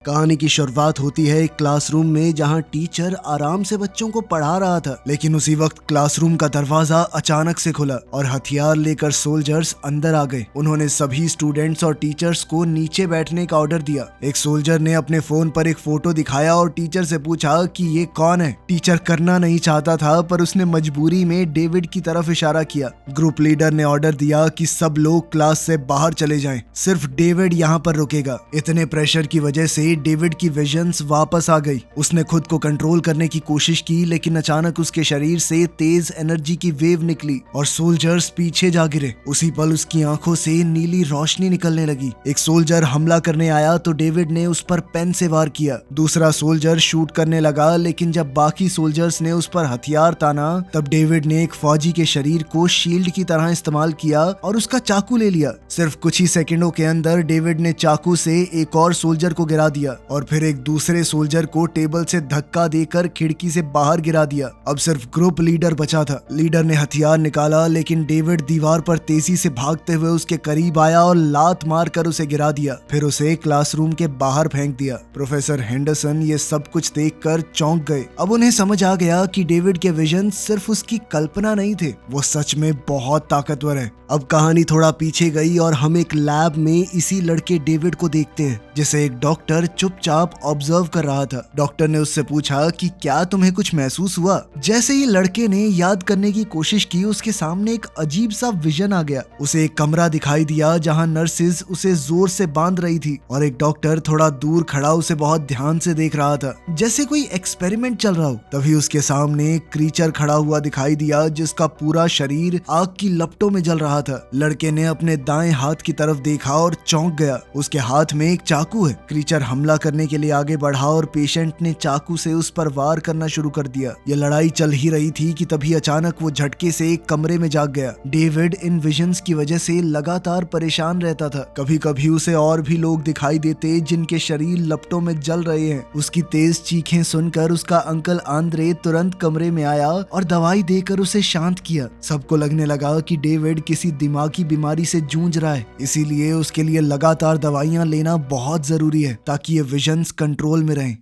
कहानी की शुरुआत होती है एक क्लासरूम में जहां टीचर आराम से बच्चों को पढ़ा रहा था, लेकिन उसी वक्त क्लासरूम का दरवाजा अचानक से खुला और हथियार लेकर सोल्जर्स अंदर आ गए। उन्होंने सभी स्टूडेंट्स और टीचर्स को नीचे बैठने का ऑर्डर दिया। एक सोल्जर ने अपने फोन पर एक फोटो दिखाया और टीचर से पूछा कि ये कौन है। टीचर करना नहीं चाहता था, पर उसने मजबूरी में डेविड की तरफ इशारा किया। ग्रुप लीडर ने ऑर्डर दिया कि सब लोग क्लास से बाहर चले जाएं, सिर्फ डेविड यहाँ पर रुकेगा। इतने प्रेशर की वजह से डेविड की विजन्स वापस आ गई। उसने खुद को कंट्रोल करने की कोशिश की, लेकिन अचानक उसके शरीर से तेज एनर्जी की वेव निकली और सोल्जर्स पीछे जा गिरे। उसी पल उसकी आंखों से नीली रोशनी निकलने लगी। एक सोल्जर हमला करने आया तो डेविड ने उस पर पेन से वार किया। दूसरा सोल्जर शूट करने लगा, लेकिन जब बाकी सोल्जर्स ने उस पर हथियार ताना तब डेविड ने एक फौजी के शरीर को शील्ड की तरह इस्तेमाल किया और उसका चाकू ले लिया। सिर्फ कुछ ही सेकंडों के अंदर डेविड ने चाकू से एक और सोल्जर को गिरा दिया और फिर एक दूसरे सोल्जर को टेबल से धक्का देकर खिड़की से बाहर गिरा दिया। अब सिर्फ ग्रुप लीडर बचा था। लीडर ने हथियार निकाला, लेकिन डेविड दीवार पर तेजी से भागते हुए उसके करीब आया और लात मारकर उसे गिरा दिया, फिर उसे क्लासरूम के बाहर फेंक दिया। प्रोफेसर हेंडरसन ये सब कुछ देखकर चौंक गए। अब उन्हें समझ आ गया कि डेविड के विजन सिर्फ उसकी कल्पना नहीं थे, वो सच में बहुत ताकतवर है। अब कहानी थोड़ा पीछे गई और हम एक लैब में इसी लड़के डेविड को देखते हैं, जिसे एक डॉक्टर चुपचाप ऑब्जर्व कर रहा था। डॉक्टर ने उससे पूछा कि क्या तुम्हें कुछ महसूस हुआ? जैसे ही लड़के ने याद करने की कोशिश की, उसके सामने एक अजीब सा विजन आ गया। उसे एक कमरा दिखाई दिया जहां नर्सेज उसे जोर से बांध रही थी और एक डॉक्टर थोड़ा दूर खड़ा उसे बहुत ध्यान से देख रहा था, जैसे कोई एक्सपेरिमेंट चल रहा हो। तभी उसके सामने एक क्रीचर खड़ा हुआ दिखाई दिया, जिसका पूरा शरीर आग की लपटों में जल रहा था। लड़के ने अपने दाएं हाथ की तरफ देखा और चौंक गया। उसके हाथ में एक चाकू है। क्रीचर हमला करने के लिए आगे बढ़ा और पेशेंट ने चाकू से उस पर वार करना शुरू कर दिया। यह लड़ाई चल ही रही थी कि तभी अचानक वो झटके से एक कमरे में जाग गया। डेविड इन विजन्स की वजह से लगातार परेशान रहता था। कभी कभी उसे और भी लोग दिखाई देते जिनके शरीर लपटों में जल रहे हैं। उसकी तेज चीखें सुनकर उसका अंकल आंद्रे तुरंत कमरे में आया और दवाई देकर उसे शांत किया। सबको लगने लगा कि डेविड किसी दिमागी बीमारी से जूझ रहा है, इसीलिए उसके लिए लगातार दवाइयां लेना बहुत जरूरी है ताकि ये विजन्स कंट्रोल में रहें।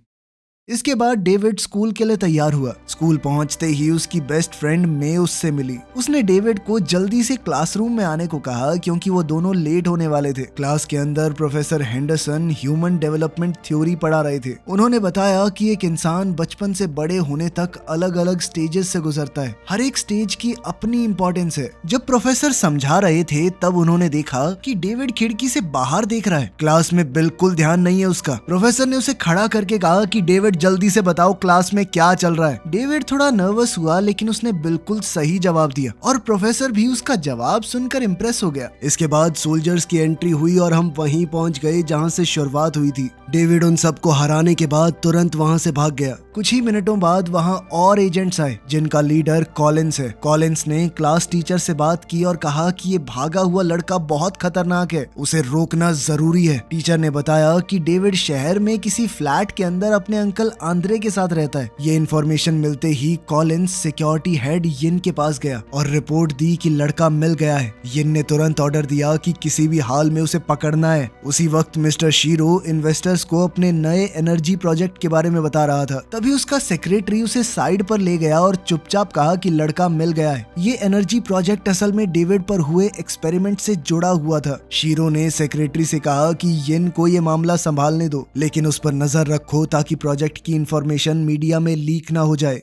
इसके बाद डेविड स्कूल के लिए तैयार हुआ। स्कूल पहुंचते ही उसकी बेस्ट फ्रेंड मे उससे मिली। उसने डेविड को जल्दी से क्लासरूम में आने को कहा, क्योंकि वो दोनों लेट होने वाले थे। क्लास के अंदर professor Henderson human development theory पढ़ा रहे थे। उन्होंने बताया कि एक इंसान बचपन से बड़े होने तक अलग अलग स्टेजेस से गुजरता है। हर एक स्टेज की अपनी इंपॉर्टेंस है। जब प्रोफेसर समझा रहे थे तब उन्होंने देखा कि डेविड खिड़की से बाहर देख रहा है। क्लास में बिल्कुल ध्यान नहीं है उसका। प्रोफेसर ने उसे खड़ा करके कहा कि डेविड जल्दी से बताओ क्लास में क्या चल रहा है। डेविड थोड़ा नर्वस हुआ, लेकिन उसने बिल्कुल सही जवाब दिया और प्रोफेसर भी उसका जवाब सुनकर इम्प्रेस हो गया। इसके बाद सोल्जर्स की एंट्री हुई और हम वहीं पहुंच गए जहां से शुरुआत हुई थी। डेविड उन सबको हराने के बाद तुरंत वहां से भाग गया। कुछ ही मिनटों बाद वहां और एजेंट्स आए, जिनका लीडर कॉलिंस है। कॉलिंस ने क्लास टीचर से बात की और कहा कि ये भागा हुआ लड़का बहुत खतरनाक है, उसे रोकना जरूरी है। टीचर ने बताया कि डेविड शहर में किसी फ्लैट के अंदर अपने अंकल आंद्रे के साथ रहता है। ये इन्फॉर्मेशन मिलते ही कॉलिंस सिक्योरिटी हेड यिन के पास गया और रिपोर्ट दी कि लड़का मिल गया है। यिन ने तुरंत ऑर्डर दिया कि किसी भी हाल में उसे पकड़ना है। उसी वक्त मिस्टर शीरो इन्वेस्टर्स को अपने नए एनर्जी प्रोजेक्ट के बारे में बता रहा था। तभी उसका सेक्रेटरी उसे साइड पर ले गया और चुपचाप कहा कि लड़का मिल गया है। ये एनर्जी प्रोजेक्ट असल में डेविड पर हुए एक्सपेरिमेंट से जुड़ा हुआ था। शीरो ने सेक्रेटरी से कहा कि यिन को ये मामला संभालने दो, लेकिन उस पर नजर रखो ताकि प्रोजेक्ट की इंफॉर्मेशन मीडिया में लीक ना हो जाए।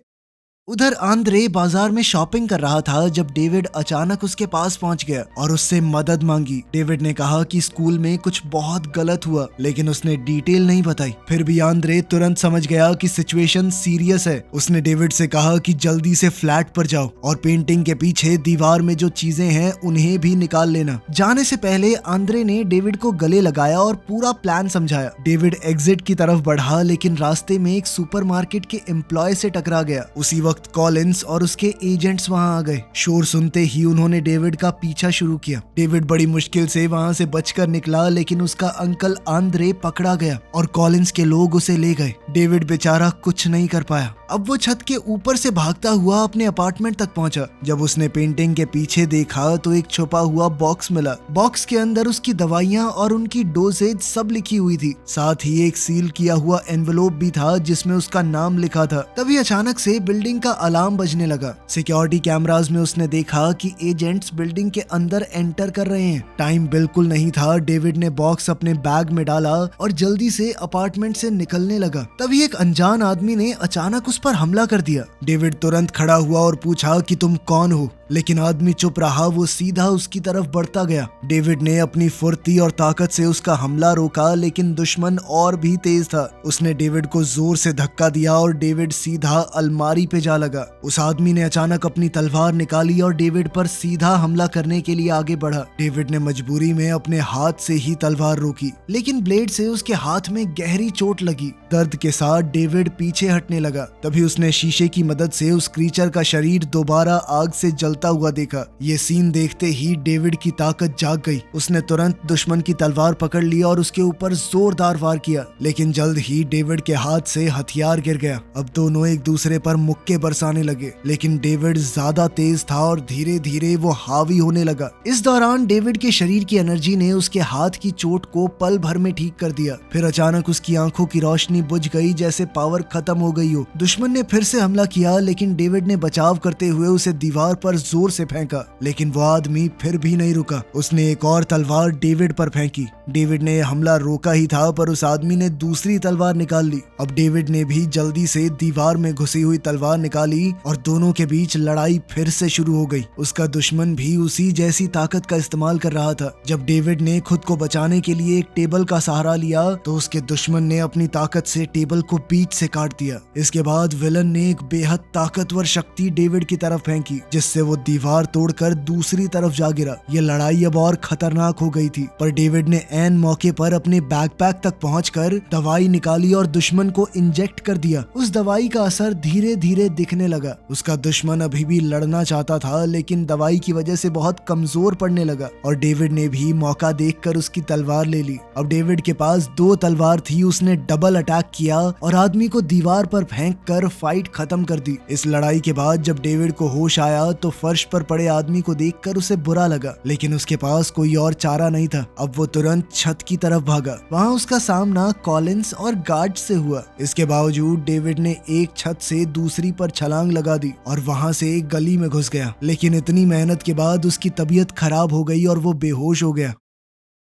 उधर आंद्रे बाजार में शॉपिंग कर रहा था जब डेविड अचानक उसके पास पहुंच गया और उससे मदद मांगी। डेविड ने कहा कि स्कूल में कुछ बहुत गलत हुआ, लेकिन उसने डिटेल नहीं बताई। फिर भी आंद्रे तुरंत समझ गया कि सिचुएशन सीरियस है। उसने डेविड से कहा कि जल्दी से फ्लैट पर जाओ और पेंटिंग के पीछे दीवार में जो चीजें हैं उन्हें भी निकाल लेना। जाने से पहले आंद्रे ने डेविड को गले लगाया और पूरा प्लान समझाया। डेविड एग्जिट की तरफ बढ़ा, लेकिन रास्ते में एक सुपरमार्केट के एम्प्लॉय से टकरा गया। उसी वक्त कॉलिंस और उसके एजेंट्स वहां आ गए। शोर सुनते ही उन्होंने डेविड का पीछा शुरू किया। डेविड बड़ी मुश्किल से वहां से बचकर निकला, लेकिन उसका अंकल आंद्रे पकड़ा गया और कॉलिंस के लोग उसे ले गए। डेविड बेचारा कुछ नहीं कर पाया। अब वो छत के ऊपर से भागता हुआ अपने अपार्टमेंट तक पहुंचा। जब उसने पेंटिंग के पीछे देखा तो एक छुपा हुआ बॉक्स मिला। बॉक्स के अंदर उसकी दवाइयां और उनकी डोजेज सब लिखी हुई थी। साथ ही एक सील किया हुआ एनवेलोप भी था जिसमें उसका नाम लिखा था। तभी अचानक से बिल्डिंग का अलार्म बजने लगा। सिक्योरिटी कैमरास में उसने देखा कि एजेंट्स बिल्डिंग के अंदर एंटर कर रहे हैं। टाइम बिल्कुल नहीं था। डेविड ने बॉक्स अपने बैग में डाला और जल्दी से अपार्टमेंट से निकलने लगा। तभी एक अनजान आदमी ने अचानक उस पर हमला कर दिया। डेविड तुरंत खड़ा हुआ और पूछा कि तुम कौन हो, लेकिन आदमी चुप रहा। वो सीधा उसकी तरफ बढ़ता गया। डेविड ने अपनी फुर्ती और ताकत से उसका हमला रोका, लेकिन दुश्मन और भी तेज था। उसने डेविड को जोर से धक्का दिया और डेविड सीधा अलमारी पे जा लगा। उस आदमी ने अचानक अपनी तलवार निकाली और डेविड पर सीधा हमला करने के लिए आगे बढ़ा। डेविड ने मजबूरी में अपने हाथ से ही तलवार रोकी, लेकिन ब्लेड से उसके हाथ में गहरी चोट लगी। दर्द के साथ डेविड पीछे हटने लगा। तभी उसने शीशे की मदद से उस क्रीचर का शरीर दोबारा आग से जलता हुआ देखा। ये सीन देखते ही डेविड की ताकत जाग गई। उसने तुरंत दुश्मन की तलवार पकड़ ली और उसके ऊपर जोरदार वार किया, लेकिन जल्द ही डेविड के हाथ से हथियार गिर गया। अब दोनों एक दूसरे पर मुक्के बरसाने लगे, लेकिन डेविड ज्यादा तेज था और धीरे धीरे वो हावी होने लगा। इस दौरान डेविड के शरीर की एनर्जी ने उसके हाथ की चोट को पल भर में ठीक कर दिया। फिर अचानक उसकी आंखों की रोशनी बुझ गई, जैसे पावर खत्म हो गई हो। दुश्मन ने फिर से हमला किया, लेकिन डेविड ने बचाव करते हुए उसे दीवार पर जोर से फेंका, लेकिन वो आदमी फिर भी नहीं रुका। उसने एक और तलवार डेविड पर फेंकी। डेविड ने हमला रोका ही था, पर उस आदमी ने दूसरी तलवार निकाल ली। अब डेविड ने भी जल्दी से दीवार में घुसी हुई तलवार निकाली और दोनों के बीच लड़ाई फिर से शुरू हो गई। उसका दुश्मन भी उसी जैसी ताकत का इस्तेमाल कर रहा था। जब डेविड ने खुद को बचाने के लिए एक टेबल का सहारा लिया तो उसके दुश्मन ने अपनी ताकत से टेबल को बीच से काट दिया। इसके बाद विलन ने एक बेहद ताकतवर शक्ति डेविड की तरफ फेंकी, जिससे वो दीवार तोड़कर दूसरी तरफ जा गिरा। ये लड़ाई अब और खतरनाक हो गई थी, पर डेविड ने ऐन मौके पर अपने बैकपैक तक पहुंचकर दवाई निकाली और दुश्मन को इंजेक्ट कर दिया। उस दवाई का असर धीरे धीरे दिखने लगा। उसका दुश्मन अभी भी लड़ना चाहता था, लेकिन दवाई की वजह से बहुत कमजोर पड़ने लगा और डेविड ने भी मौका देखकर उसकी तलवार ले ली। अब डेविड के पास 2 तलवार थी। उसने डबल अटैक किया और आदमी को दीवार पर फेंक कर फाइट खत्म कर दी। इस लड़ाई के बाद जब डेविड को होश आया तो फर्श पर पड़े आदमी को देखकर उसे बुरा लगा, लेकिन उसके पास कोई और चारा नहीं था। अब वो तुरंत छत की तरफ भागा। वहाँ उसका सामना कॉलिंस और गार्ड से हुआ। इसके बावजूद डेविड ने एक छत से दूसरी पर छलांग लगा दी और वहाँ से एक गली में घुस गया, लेकिन इतनी मेहनत के बाद उसकी तबीयत खराब हो गई और वो बेहोश हो गया।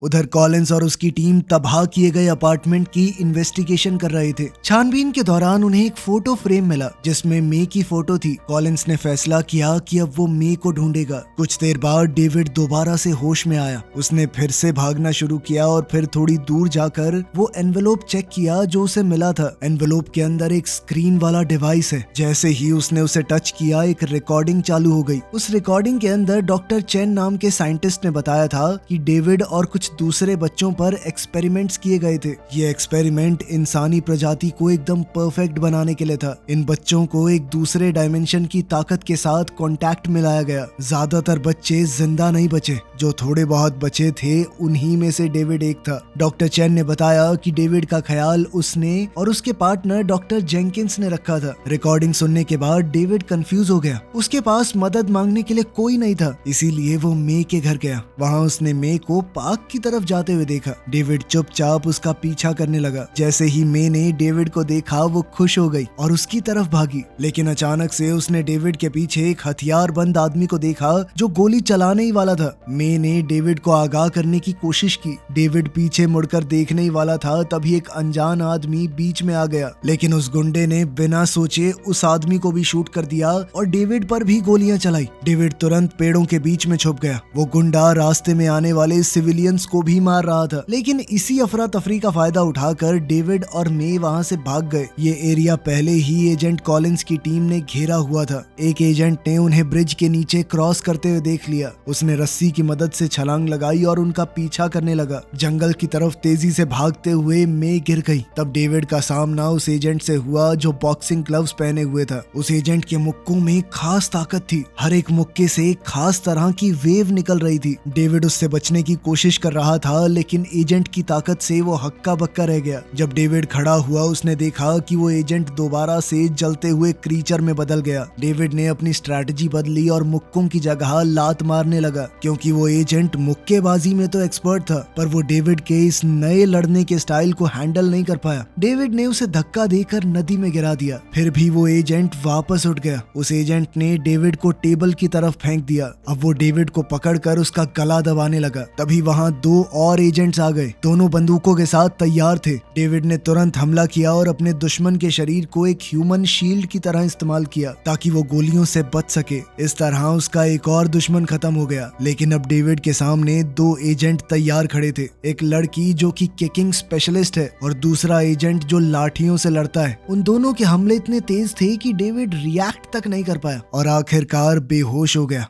उधर कॉलिंस और उसकी टीम तबाह किए गए अपार्टमेंट की इन्वेस्टिगेशन कर रहे थे। छानबीन के दौरान उन्हें एक फोटो फ्रेम मिला जिसमें मे की फोटो थी। कॉलिंस ने फैसला किया कि अब वो मे को ढूंढेगा। कुछ देर बाद डेविड दोबारा से होश में आया। उसने फिर से भागना शुरू किया और फिर थोड़ी दूर जाकर वो एनवेलोप चेक किया जो उसे मिला था। एनवेलोप के अंदर एक स्क्रीन वाला डिवाइस है। जैसे ही उसने उसे टच किया, एक रिकॉर्डिंग चालू हो गई। उस रिकॉर्डिंग के अंदर डॉक्टर चेन नाम के साइंटिस्ट ने बताया था कि डेविड और कुछ दूसरे बच्चों पर एक्सपेरिमेंट्स किए गए थे। ये एक्सपेरिमेंट इंसानी प्रजाति को एकदम परफेक्ट बनाने के लिए था। इन बच्चों को एक दूसरे डायमेंशन की ताकत के साथ कांटेक्ट में लाया गया। ज्यादातर बच्चे जिंदा नहीं बचे। जो थोड़े बहुत बचे थे उन्हीं में से डेविड एक था। डॉक्टर चेन ने बताया कि डेविड का ख्याल उसने और उसके पार्टनर डॉक्टर जेंकिंस ने रखा था। रिकॉर्डिंग सुनने के बाद डेविड कंफ्यूज हो गया। उसके पास मदद मांगने के लिए कोई नहीं था, इसीलिए वो मे के घर गया। वहाँ उसने मे को पार्क की तरफ जाते हुए देखा। डेविड चुपचाप उसका पीछा करने लगा। जैसे ही मे ने डेविड को देखा वो खुश हो गई और उसकी तरफ भागी, लेकिन अचानक से उसने डेविड के पीछे एक हथियारबंद आदमी को देखा जो गोली चलाने ही वाला था। मे ने डेविड को आगाह करने की कोशिश की। डेविड पीछे मुड़कर देखने ही वाला था, तभी एक अनजान आदमी बीच में आ गया, लेकिन उस गुंडे ने बिना सोचे उस आदमी को भी शूट कर दिया और डेविड पर भी गोलियां चलाई। डेविड तुरंत पेड़ों के बीच में छुप गया। वो गुंडा रास्ते में आने वाले सिविलियंस को भी मार रहा था, लेकिन इसी अफरा तफरी का फायदा उठाकर डेविड और मे वहां से भाग गए। ये एरिया पहले ही एजेंट कॉलिंस की टीम ने घेरा हुआ था। एक एजेंट ने उन्हें ब्रिज के नीचे क्रॉस करते हुए देख लिया। उसने रस्सी की मदद से छलांग लगाई और उनका पीछा करने लगा। जंगल की तरफ तेजी से भागते हुए मे गिर गई। तब डेविड का सामना उस एजेंट से हुआ जो बॉक्सिंग ग्लव्स पहने हुए था। उस एजेंट के मुक्कों में खास ताकत थी। हर एक मुक्के से एक खास तरह की वेव निकल रही थी। डेविड उससे बचने की कोशिश कर रहा था, लेकिन एजेंट की ताकत से वो हक्का बक्का रह गया। जब डेविड खड़ा हुआ उसने देखा कि वो एजेंट दोबारा से जलते हुए क्रीचर में बदल गया। डेविड ने अपनी स्ट्रैटेजी बदली और मुक्कों की जगह लात मारने लगा, क्योंकि वो एजेंट मुक्केबाजी में तो एक्सपर्ट था, पर वो डेविड के इस नए लड़ने के स्टाइल को हैंडल नहीं कर पाया। डेविड ने उसे धक्का देकर नदी में गिरा दिया। फिर भी वो एजेंट वापस उठ गया। उस एजेंट ने डेविड को टेबल की तरफ फेंक दिया। अब वो डेविड को पकड़कर उसका गला दबाने लगा। तभी वहाँ 2 और एजेंट्स आ गए। दोनों बंदूकों के साथ तैयार थे। डेविड ने तुरंत हमला किया और अपने दुश्मन के शरीर को एक ह्यूमन शील्ड की तरह इस्तेमाल किया ताकि वो गोलियों से बच सके। इस तरह उसका एक और दुश्मन खत्म हो गया। लेकिन अब डेविड के सामने 2 एजेंट तैयार खड़े थे। एक लड़की जो कि किकिंग स्पेशलिस्ट है और दूसरा एजेंट जो लाठियों से लड़ता है। उन दोनों के हमले इतने तेज थे कि डेविड रिएक्ट तक नहीं कर पाया और आखिरकार बेहोश हो गया।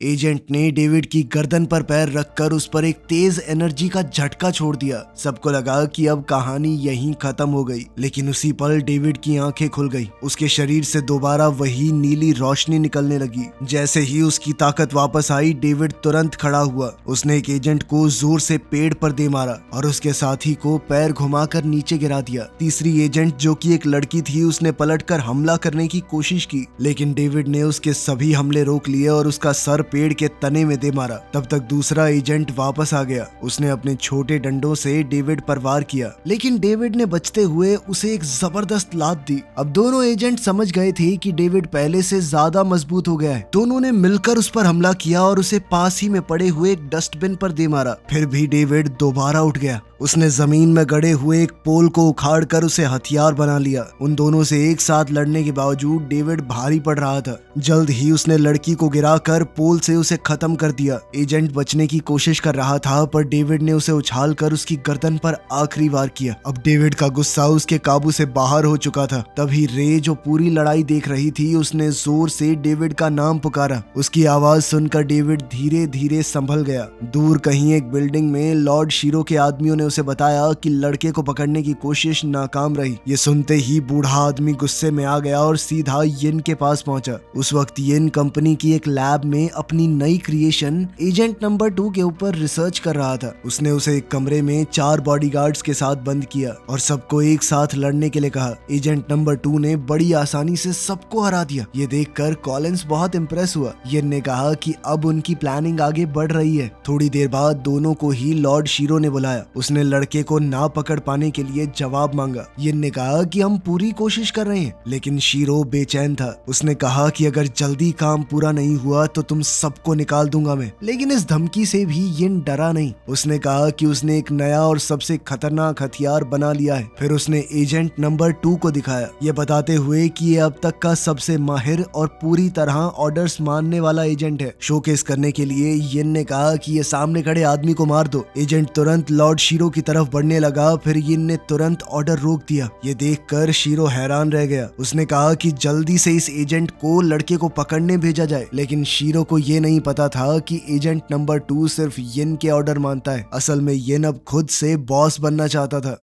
एजेंट ने डेविड की गर्दन पर पैर रखकर उस पर एक तेज एनर्जी का झटका छोड़ दिया। सबको लगा कि अब कहानी यहीं खत्म हो गई, लेकिन उसी पल डेविड की आंखें खुल गई। उसके शरीर से दोबारा वही नीली रोशनी निकलने लगी। जैसे ही उसकी ताकत वापस आई, डेविड तुरंत खड़ा हुआ। उसने एक एजेंट को जोर से पेड़ पर दे मारा और उसके साथी को पैर घुमाकर नीचे गिरा दिया। तीसरी एजेंट जो कि एक लड़की थी, उसने पलटकर हमला करने की कोशिश की, लेकिन डेविड ने उसके सभी हमले रोक लिए और उसका सर पेड़ के तने में दे मारा। तब तक दूसरा एजेंट वापस आ गया। उसने अपने छोटे डंडों से डेविड पर वार किया, लेकिन डेविड ने बचते हुए उसे एक जबरदस्त लात दी। अब दोनों एजेंट समझ गए थे कि डेविड पहले से ज्यादा मजबूत हो गया है। दोनों ने मिलकर उस पर हमला किया और उसे पास ही में पड़े हुए एक डस्टबिन पर दे मारा। फिर भी डेविड दोबारा उठ गया। उसने जमीन में गड़े हुए एक पोल को उखाड़कर उसे हथियार बना लिया। उन दोनों से एक साथ लड़ने के बावजूद डेविड भारी पड़ रहा था। जल्द ही उसने लड़की को गिराकर पोल से उसे खत्म कर दिया। एजेंट बचने की कोशिश कर रहा था, पर डेविड ने उसे उछालकर उसकी गर्दन पर आखिरी वार किया। अब डेविड का गुस्सा उसके काबू से बाहर हो चुका था। तभी रे, जो पूरी लड़ाई देख रही थी, उसने जोर से डेविड का नाम पुकारा। उसकी आवाज सुनकर डेविड धीरे धीरे संभल गया। दूर कहीं एक बिल्डिंग में लॉर्ड शीरो के आदमियों ने उसे बताया कि लड़के को पकड़ने की कोशिश नाकाम रही। ये सुनते ही बूढ़ा आदमी गुस्से में आ गया और सीधा यिन के पास पहुंचा। उस वक्त यिन कंपनी की एक लैब में अपनी नई क्रिएशन एजेंट नंबर 2 के ऊपर रिसर्च कर रहा था। उसने उसे एक कमरे में 4 बॉडीगार्ड्स के साथ बंद किया और सबको एक साथ लड़ने के लिए कहा। एजेंट नंबर 2 ने बड़ी आसानी से सबको हरा दिया। ये देखकर कॉलिंस बहुत इम्प्रेस हुआ। यिन ने कहा कि अब उनकी प्लानिंग आगे बढ़ रही है। थोड़ी देर बाद दोनों को ही लॉर्ड शीरो ने बुलाया। उसने लड़के को ना पकड़ पाने के लिए जवाब मांगा। यिन ने कहा कि हम पूरी कोशिश कर रहे हैं, लेकिन शीरो बेचैन था। उसने कहा कि अगर जल्दी काम पूरा नहीं हुआ तो तुम सबको निकाल दूंगा मैं। लेकिन इस धमकी से भी यिन डरा नहीं। उसने कहा कि उसने एक नया और सबसे खतरनाक हथियार बना लिया है। फिर उसने एजेंट नंबर 2 को दिखाया, ये बताते हुए कि ये अब तक का सबसे माहिर और पूरी तरह ऑर्डर्स मानने वाला एजेंट है। शोकेस करने के लिए यिन ने कहा कि ये सामने खड़े आदमी को मार दो। एजेंट तुरंत लॉर्ड शीरो की तरफ बढ़ने लगा। फिर यिन ने तुरंत ऑर्डर रोक दिया। ये देखकर शीरो हैरान रह गया। उसने कहा कि जल्दी से इस एजेंट को लड़के को पकड़ने भेजा जाए, लेकिन शीरो को ये नहीं पता था कि एजेंट नंबर 2 सिर्फ यिन के ऑर्डर मानता है। असल में यिन अब खुद से बॉस बनना चाहता था।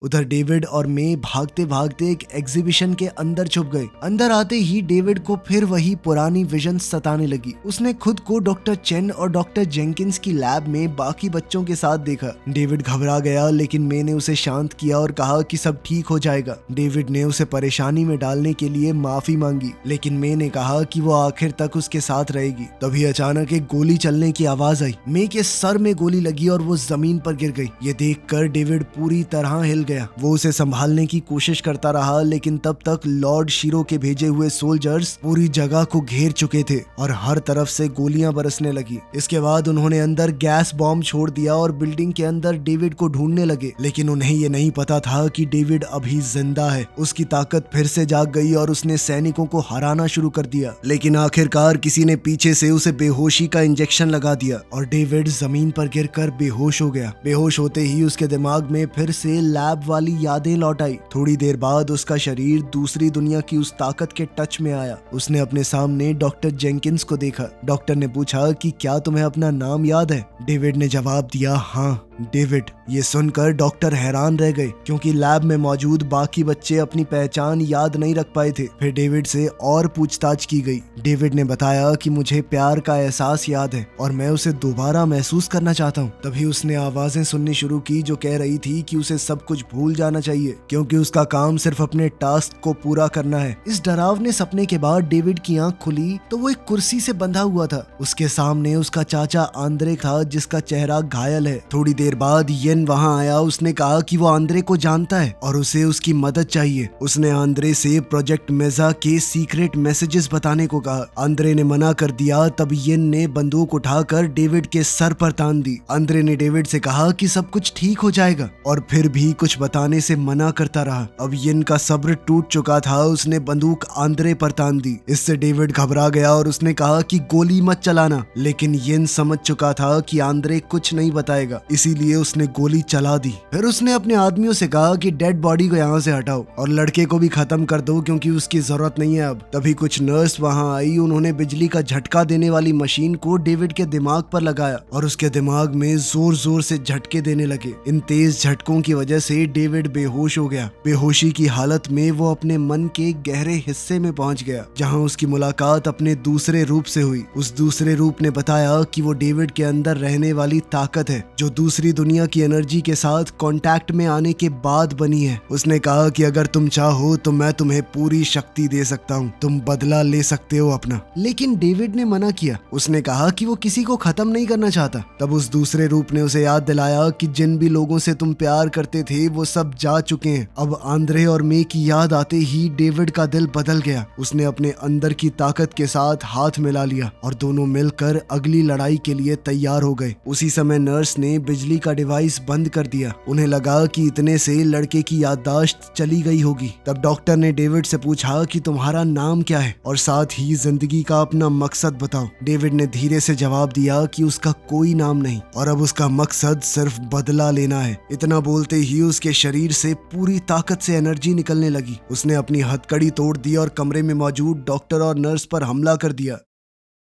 उधर डेविड और मे भागते भागते एक एग्जीबिशन के अंदर छुप गए। अंदर आते ही डेविड को फिर वही पुरानी विजन सताने लगी। उसने खुद को डॉक्टर चेन और डॉक्टर जेंकिंस की लैब में बाकी बच्चों के साथ देखा। डेविड घबरा गया, लेकिन मे ने उसे शांत किया और कहा कि सब ठीक हो जाएगा। डेविड ने उसे परेशानी में डालने के लिए माफी मांगी, लेकिन मे ने कहा कि वो आखिर तक उसके साथ रहेगी। तभी अचानक एक गोली चलने की आवाज आई। मे के सर में गोली लगी और वो जमीन पर गिर गई। ये देखकर डेविड पूरी तरह हिल गया। वो उसे संभालने की कोशिश करता रहा, लेकिन तब तक लॉर्ड शीरो के भेजे हुए सोल्जर्स पूरी जगह को घेर चुके थे और हर तरफ से गोलियां बरसने लगी। इसके बाद उन्होंने अंदर गैस बॉम्ब छोड़ दिया और बिल्डिंग के अंदर डेविड को ढूंढने लगे, लेकिन उन्हें ये नहीं पता था कि डेविड अभी जिंदा है। उसकी ताकत फिर से जाग गई और उसने सैनिकों को हराना शुरू कर दिया। लेकिन आखिरकार किसी ने पीछे से उसे बेहोशी का इंजेक्शन लगा दिया और डेविड जमीन पर गिरकर बेहोश हो गया। बेहोश होते ही उसके दिमाग में फिर से लैब लैब वाली यादें लौट आई। थोड़ी देर बाद उसका शरीर दूसरी दुनिया की उस ताकत के टच में आया। उसने अपने सामने डॉक्टर जेंकिंस को देखा। डॉक्टर ने पूछा कि क्या तुम्हें अपना नाम याद है? डेविड ने जवाब दिया, हाँ डेविड। ये सुनकर डॉक्टर हैरान रह गए क्योंकि लैब में मौजूद बाकी बच्चे अपनी पहचान याद नहीं रख पाए थे। फिर डेविड से और पूछताछ की गई। डेविड ने बताया कि मुझे प्यार का एहसास याद है और मैं उसे दोबारा महसूस करना चाहता हूँ। तभी उसने आवाजें सुननी शुरू की जो कह रही थी कि उसे सब कुछ भूल जाना चाहिए क्योंकि उसका काम सिर्फ अपने टास्क को पूरा करना है। इस डरावने सपने के बाद डेविड की आंख खुली तो वो एक कुर्सी से बंधा हुआ था। उसके सामने उसका चाचा आंद्रे था जिसका चेहरा घायल है। थोड़ी देर बाद येन वहां आया। उसने कहा कि वो आंद्रे को जानता है और उसे उसकी मदद चाहिए। उसने आंद्रे से प्रोजेक्ट मेजा के सीक्रेट मैसेजेस बताने को कहा। आंद्रे ने मना कर दिया। तब येन ने बंदूक उठाकर डेविड के सर पर तान दी। आंद्रे ने डेविड से कहा कि सब कुछ ठीक हो जाएगा और फिर भी कुछ बताने से मना करता रहा। अब येन का सब्र टूट चुका था। उसने बंदूक आंद्रे पर तान दी। इससे डेविड घबरा गया और उसने कहा कि गोली मत चलाना, लेकिन येन समझ चुका था कि आंद्रे कुछ नहीं बताएगा, इसीलिए उसने गोली चला दी। फिर उसने अपने आदमियों से कहा कि डेड बॉडी को यहाँ से हटाओ और लड़के को भी खत्म कर दो क्योंकि उसकी जरूरत नहीं है अब। तभी कुछ नर्स वहां आई। उन्होंने बिजली का झटका देने वाली मशीन को डेविड के दिमाग पर लगाया और उसके दिमाग में जोर जोर से झटके देने लगे। इन तेज झटकों की वजह से डेविड बेहोश हो गया। बेहोशी की हालत में वो अपने मन के गहरे हिस्से में पहुंच गया जहां उसकी मुलाकात अपने दूसरे रूप से हुई। उस दूसरे रूप ने बताया कि वो डेविड के अंदर रहने वाली ताकत है जो दूसरी दुनिया की एनर्जी के साथ कांटेक्ट में आने के बाद बनी है। उसने कहा कि अगर तुम चाहो तो मैं तुम्हें पूरी शक्ति दे सकता हूँ, तुम बदला ले सकते हो अपना। लेकिन डेविड ने मना किया। उसने कहा कि वो किसी को खत्म नहीं करना चाहता। तब उस दूसरे रूप ने उसे याद दिलाया कि जिन भी लोगों से तुम प्यार करते थे वो सब जा चुके हैं। अब आंद्रे और मे की याद आते ही डेविड का दिल बदल गया। उसने अपने अंदर की ताकत के साथ हाथ मिला लिया और दोनों मिलकर अगली लड़ाई के लिए तैयार हो गए। उसी समय नर्स ने बिजली का डिवाइस बंद कर दिया। उन्हें लगा कि इतने से लड़के की याददाश्त चली गई होगी। तब डॉक्टर ने डेविड से पूछा कि तुम्हारा नाम क्या है और साथ ही जिंदगी का अपना मकसद बताओ। डेविड ने धीरे से जवाब दिया कि उसका कोई नाम नहीं और अब उसका मकसद सिर्फ बदला लेना है। इतना बोलते ही उसके शरीर से पूरी ताकत से एनर्जी निकलने लगी। उसने अपनी हथकड़ी तोड़ दी और कमरे में मौजूद डॉक्टर और नर्स पर हमला कर दिया।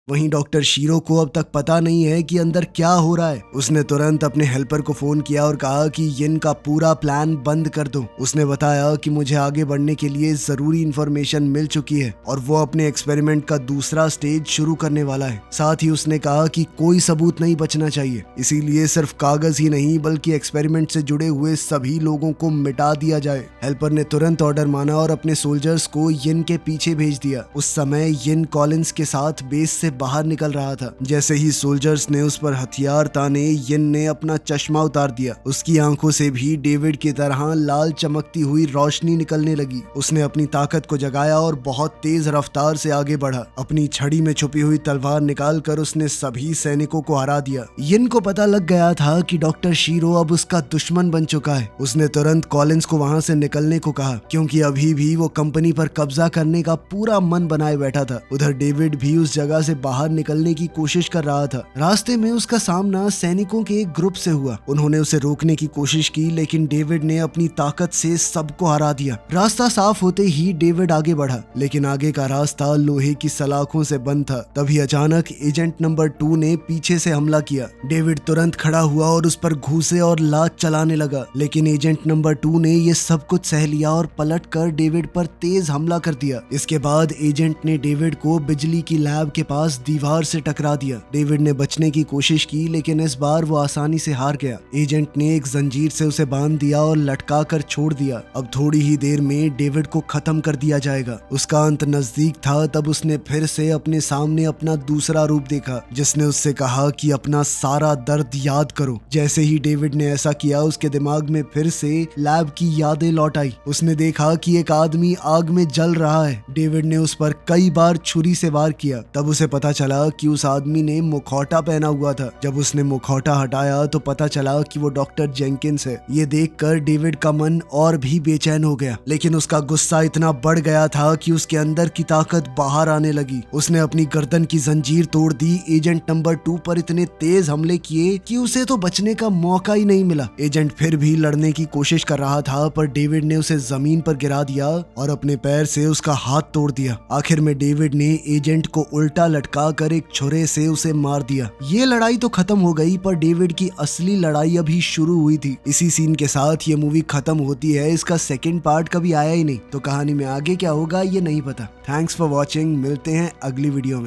वहीं डॉक्टर शीरो को अब तक पता नहीं है कि अंदर क्या हो रहा है। उसने तुरंत अपने हेल्पर को फोन किया और कहा कि येन का पूरा प्लान बंद कर दो। उसने बताया कि मुझे आगे बढ़ने के लिए जरूरी इंफॉर्मेशन मिल चुकी है और वो अपने एक्सपेरिमेंट का दूसरा स्टेज शुरू करने वाला है। साथ ही उसने कहा कि कोई सबूत नहीं बचना चाहिए, इसीलिए सिर्फ कागज ही नहीं बल्कि एक्सपेरिमेंट से जुड़े हुए सभी लोगों को मिटा दिया जाए। हेल्पर ने तुरंत ऑर्डर माना और अपने सोल्जर्स को येन के पीछे भेज दिया। उस समय येन कॉलिंस के साथ बेस से बाहर निकल रहा था। जैसे ही सोल्जर्स ने उस पर हथियार ताने, येन ने अपना चश्मा उतार दिया। उसकी आंखों से भी डेविड की तरह लाल चमकती हुई रोशनी निकलने लगी। उसने अपनी ताकत को जगाया और बहुत तेज रफ्तार से आगे बढ़ा। अपनी छड़ी में छुपी हुई तलवार निकालकर उसने सभी सैनिकों को हरा दिया। येन को पता लग गया था कि डॉक्टर शीरो अब उसका दुश्मन बन चुका है। उसने तुरंत कॉलिंस को वहां से निकलने को कहा क्योंकि अभी भी वो कंपनी पर कब्जा करने का पूरा मन बनाए बैठा था। उधर डेविड भी उस जगह से बाहर निकलने की कोशिश कर रहा था। रास्ते में उसका सामना सैनिकों के एक ग्रुप से हुआ। उन्होंने उसे रोकने की कोशिश की लेकिन डेविड ने अपनी ताकत से सबको हरा दिया। रास्ता साफ होते ही डेविड आगे बढ़ा लेकिन आगे का रास्ता लोहे की सलाखों से बंद था। तभी अचानक एजेंट नंबर 2 ने पीछे से हमला किया। डेविड तुरंत खड़ा हुआ और उस पर घूंसे और लात चलाने लगा, लेकिन एजेंट नंबर 2 ने ये सब कुछ सह लिया और पलटकर डेविड पर तेज हमला कर दिया। इसके बाद एजेंट ने डेविड को बिजली की लैब के पास दीवार से टकरा दिया। डेविड ने बचने की कोशिश की लेकिन इस बार वो आसानी से हार गया। एजेंट ने एक जंजीर से उसे बांध दिया और लटका कर छोड़ दिया। अब थोड़ी ही देर में डेविड को खत्म कर दिया जाएगा। उसका अंत नजदीक था। तब उसने फिर से अपने सामने अपना दूसरा रूप देखा जिसने उससे कहा कि अपना सारा दर्द याद करो। जैसे ही डेविड ने ऐसा किया उसके दिमाग में फिर से लैब की यादें लौट आई। उसने देखा कि एक आदमी आग में जल रहा है। डेविड ने उस पर कई बार छुरी से वार किया। तब उसे पता पता चला कि उस आदमी ने मुखौटा पहना हुआ था। जब उसने मुखौटा हटाया तो पता चला कि वो डॉक्टर जेंकिंस है। ये देखकर डेविड का मन और भी बेचैन हो गया, लेकिन उसका गुस्सा इतना बढ़ गया था कि उसके अंदर की ताकत बाहर आने लगी। उसने अपनी गर्दन की जंजीर तोड़ दी। एजेंट नंबर 2 पर इतने तेज हमले किए कि उसे तो बचने का मौका ही नहीं मिला। एजेंट फिर भी लड़ने की कोशिश कर रहा था, पर डेविड ने उसे जमीन पर गिरा दिया और अपने पैर से उसका हाथ तोड़ दिया। आखिर में डेविड ने एजेंट को उल्टा लटका कर एक छुरे से उसे मार दिया। ये लड़ाई तो खत्म हो गई, पर डेविड की असली लड़ाई अभी शुरू हुई थी। इसी सीन के साथ ये मूवी खत्म होती है। इसका सेकंड पार्ट कभी आया ही नहीं, तो कहानी में आगे क्या होगा ये नहीं पता। थैंक्स फॉर वॉचिंग, मिलते हैं अगली वीडियो में।